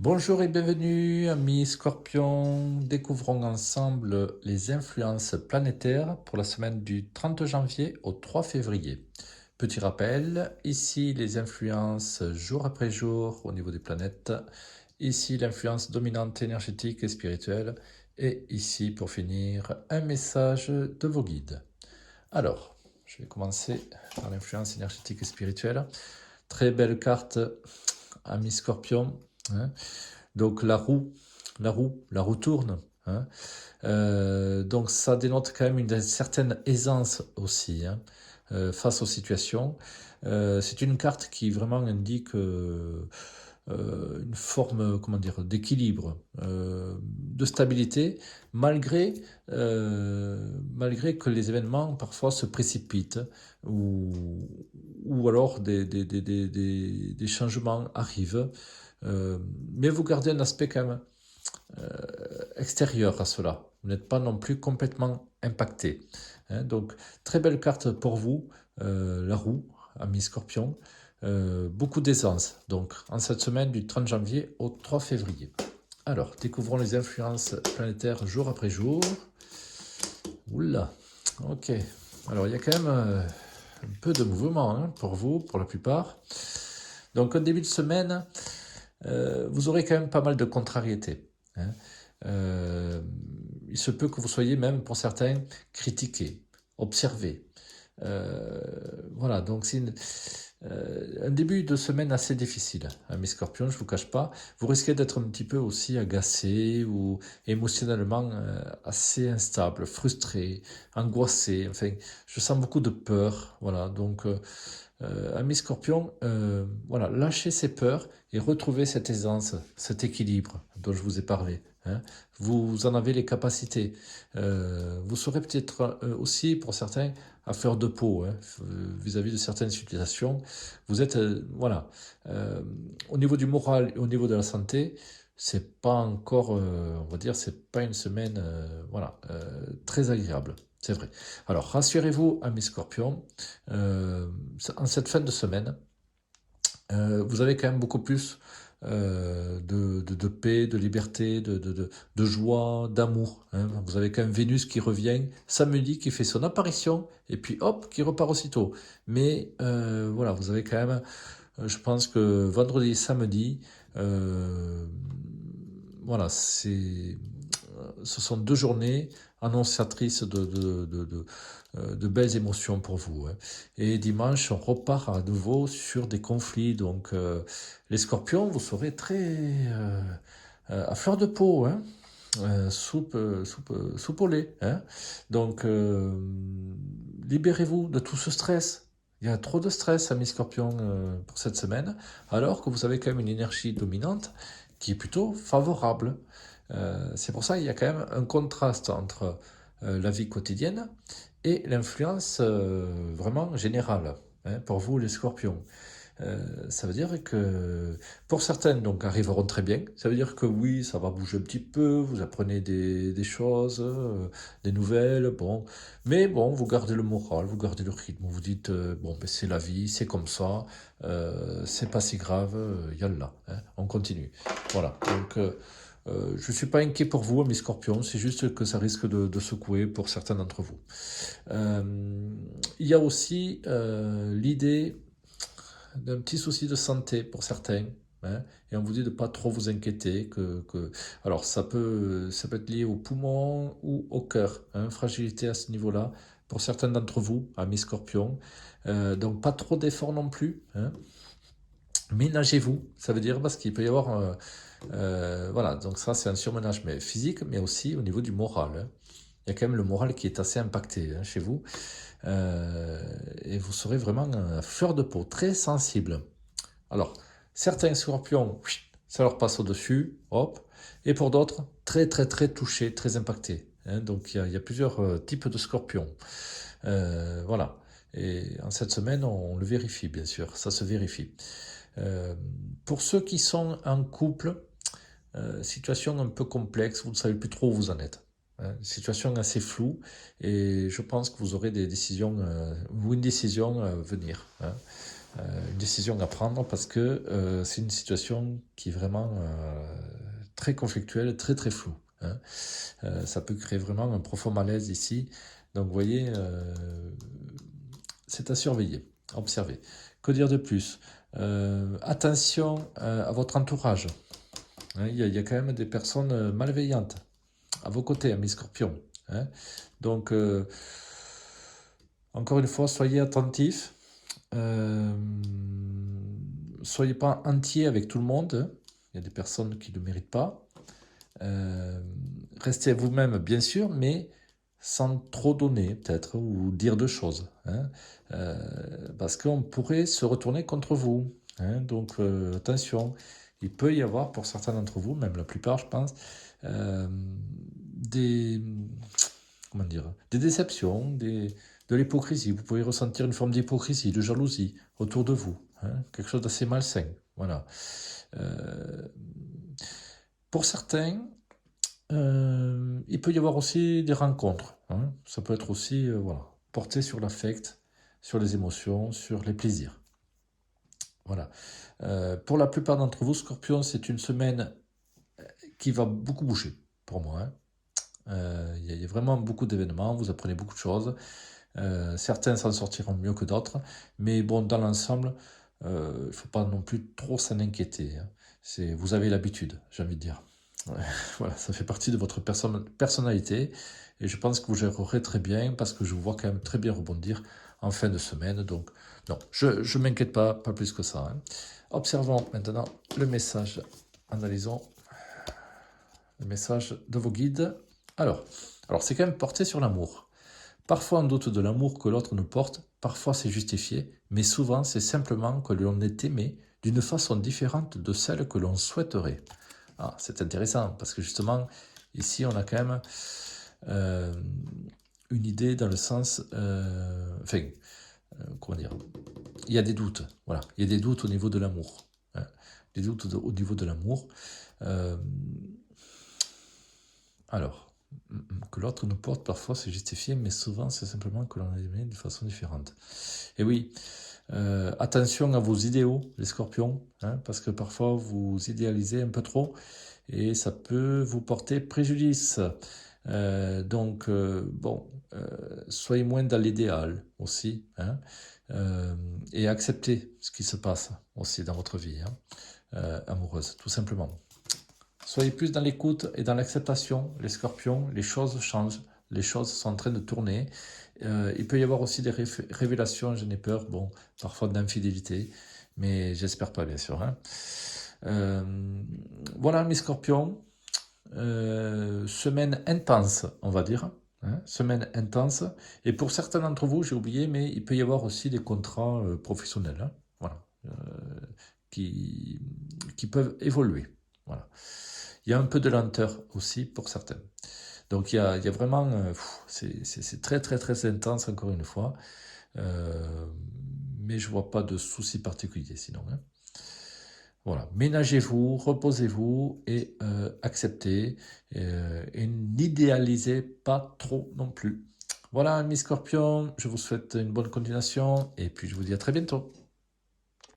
Bonjour et bienvenue, amis Scorpions. Découvrons ensemble les influences planétaires pour la semaine du 30 janvier au 3 février. Petit rappel, ici les influences jour après jour au niveau des planètes, ici l'influence dominante énergétique et spirituelle, et ici pour finir un message de vos guides. Alors, je vais commencer par l'influence énergétique et spirituelle. Très belle carte, amis Scorpions, hein. Donc la roue tourne, hein. Donc ça dénote quand même une certaine aisance aussi, hein, face aux situations. C'est une carte qui vraiment indique une forme, comment dire, d'équilibre, de stabilité, malgré que les événements parfois se précipitent ou, ou alors des changements arrivent. Mais vous gardez un aspect quand même extérieur à cela. Vous n'êtes pas non plus complètement impacté, hein. Donc, très belle carte pour vous, la roue, ami Scorpion. Beaucoup d'aisance, donc, en cette semaine du 30 janvier au 3 février. Alors, découvrons les influences planétaires jour après jour. Oula, ok. Alors, il y a quand même un peu de mouvement, hein, pour vous, pour la plupart. Donc, au début de semaine, vous aurez quand même pas mal de contrariétés, hein. Euh, il se peut que vous soyez même, pour certains, critiqués, observés. Voilà, donc c'est un début de semaine assez difficile, hein, mes scorpions, je ne vous cache pas. Vous risquez d'être un petit peu aussi agacé ou émotionnellement assez instable, frustré, angoissé. Enfin, je sens beaucoup de peur. Voilà, donc amis scorpions, voilà, lâchez ces peurs et retrouvez cette aisance, cet équilibre dont je vous ai parlé, hein. Vous en avez les capacités. Vous serez peut-être aussi, pour certains, à fleur de peau, hein, vis-à-vis de certaines situations. Vous êtes, voilà, euh, au niveau du moral et au niveau de la santé, c'est pas encore, on va dire, c'est pas une semaine, voilà, très agréable. C'est vrai. Alors, rassurez-vous, amis scorpions, euh, en cette fin de semaine, vous avez quand même beaucoup plus de paix, de liberté, de joie, d'amour, hein. Vous avez quand même Vénus qui revient samedi, qui fait son apparition, et puis hop, qui repart aussitôt. Mais voilà, vous avez quand même, je pense que vendredi et samedi, euh, voilà, ce sont deux journées annonciatrices de belles émotions pour vous, hein. Et dimanche, on repart à nouveau sur des conflits. Donc, les scorpions, vous serez très à fleur de peau, hein. Soupe au lait, hein. Donc, libérez-vous de tout ce stress. Il y a trop de stress, amis scorpions, pour cette semaine, alors que vous avez quand même une énergie dominante qui est plutôt favorable. C'est pour ça qu'il y a quand même un contraste entre la vie quotidienne et l'influence vraiment générale, hein, pour vous les scorpions. Ça veut dire que pour certaines, donc, arriveront très bien. Ça veut dire que oui, ça va bouger un petit peu, vous apprenez des choses, des nouvelles, bon. Mais bon, vous gardez le moral, vous gardez le rythme, vous dites, bon, ben, c'est la vie, c'est comme ça, c'est pas si grave, yallah, hein, on continue. Voilà, donc je ne suis pas inquiet pour vous, mes scorpions, c'est juste que ça risque de secouer pour certains d'entre vous. Euh, il y a aussi l'idée d'un petit souci de santé pour certains, hein, et on vous dit de ne pas trop vous inquiéter. Alors ça peut être lié au poumon ou au cœur, hein, fragilité à ce niveau-là pour certains d'entre vous, amis scorpions. Donc pas trop d'efforts non plus, hein. Ménagez-vous, ça veut dire parce qu'il peut y avoir... voilà, donc ça c'est un surmenage mais physique, mais aussi au niveau du moral, hein. Il y a quand même le moral qui est assez impacté, hein, chez vous. Et vous serez vraiment à fleur de peau, très sensible. Alors, certains scorpions, ça leur passe au-dessus, hop. Et pour d'autres, très très très touchés, très impactés, hein. Donc il y a plusieurs types de scorpions. Voilà. Et en cette semaine, on le vérifie, bien sûr. Ça se vérifie. Euh, pour ceux qui sont en couple, situation un peu complexe, vous ne savez plus trop où vous en êtes, hein. Situation assez floue et je pense que vous aurez des décisions ou une décision à venir, hein. une décision à prendre parce que c'est une situation qui est vraiment très conflictuelle, très très floue. Hein. Ça peut créer vraiment un profond malaise ici. Donc vous voyez, c'est à surveiller, à observer. Que dire de plus? Attention à votre entourage. Hein, il y a quand même des personnes malveillantes à vos côtés, amis scorpions. Hein. Donc, encore une fois, soyez attentifs. Soyez pas entier avec tout le monde. Il y a des personnes qui ne le méritent pas. Restez vous-même, bien sûr, mais sans trop donner, peut-être, ou dire de choses. Hein, parce qu'on pourrait se retourner contre vous. Hein, donc, attention. Il peut y avoir, pour certains d'entre vous, même la plupart, je pense, des, comment dire, des déceptions, de l'hypocrisie. Vous pouvez ressentir une forme d'hypocrisie, de jalousie autour de vous. Hein, quelque chose d'assez malsain. Voilà. Pour certains, il peut y avoir aussi des rencontres. Hein. Ça peut être aussi voilà, porté sur l'affect, sur les émotions, sur les plaisirs. Voilà. Pour la plupart d'entre vous, Scorpion, c'est une semaine qui va beaucoup bouger pour moi. Hein. Il y a vraiment beaucoup d'événements, vous apprenez beaucoup de choses. Certains s'en sortiront mieux que d'autres, mais bon, dans l'ensemble, il ne faut pas non plus trop s'en inquiéter. Hein. Vous avez l'habitude, j'ai envie de dire. Ouais, voilà, ça fait partie de votre personnalité, et je pense que vous gérerez très bien, parce que je vous vois quand même très bien rebondir en fin de semaine, donc non, je ne m'inquiète pas plus que ça. Hein. Observons maintenant le message, analysons le message de vos guides. Alors c'est quand même porté sur l'amour. Parfois on doute de l'amour que l'autre nous porte, parfois c'est justifié, mais souvent c'est simplement que l'on est aimé d'une façon différente de celle que l'on souhaiterait. Ah, c'est intéressant, parce que justement, ici on a quand même une idée dans le sens... comment dire? Il y a des doutes, voilà. Il y a des doutes au niveau de l'amour. Hein, des doutes au niveau de l'amour. Alors, que l'autre nous porte, parfois c'est justifié, mais souvent c'est simplement que l'on est aimé de façon différente. Et oui, attention à vos idéaux, les scorpions, hein, parce que parfois vous idéalisez un peu trop et ça peut vous porter préjudice. Soyez moins dans l'idéal aussi, hein, et acceptez ce qui se passe aussi dans votre vie amoureuse, tout simplement. Soyez plus dans l'écoute et dans l'acceptation, les scorpions, les choses changent, les choses sont en train de tourner. Il peut y avoir aussi des révélations, je n'ai peur, bon, parfois d'infidélité, mais j'espère pas, bien sûr. Hein. Voilà, mes scorpions, semaine intense, on va dire. Hein, semaine intense. Et pour certains d'entre vous, j'ai oublié, mais il peut y avoir aussi des contrats professionnels, hein, voilà, qui peuvent évoluer. Voilà. Il y a un peu de lenteur aussi pour certains. Donc il y a vraiment, c'est très très très intense encore une fois, mais je ne vois pas de souci particulier sinon. Hein. Voilà, ménagez-vous, reposez-vous et acceptez et n'idéalisez pas trop non plus. Voilà, mes scorpions, je vous souhaite une bonne continuation et puis je vous dis à très bientôt.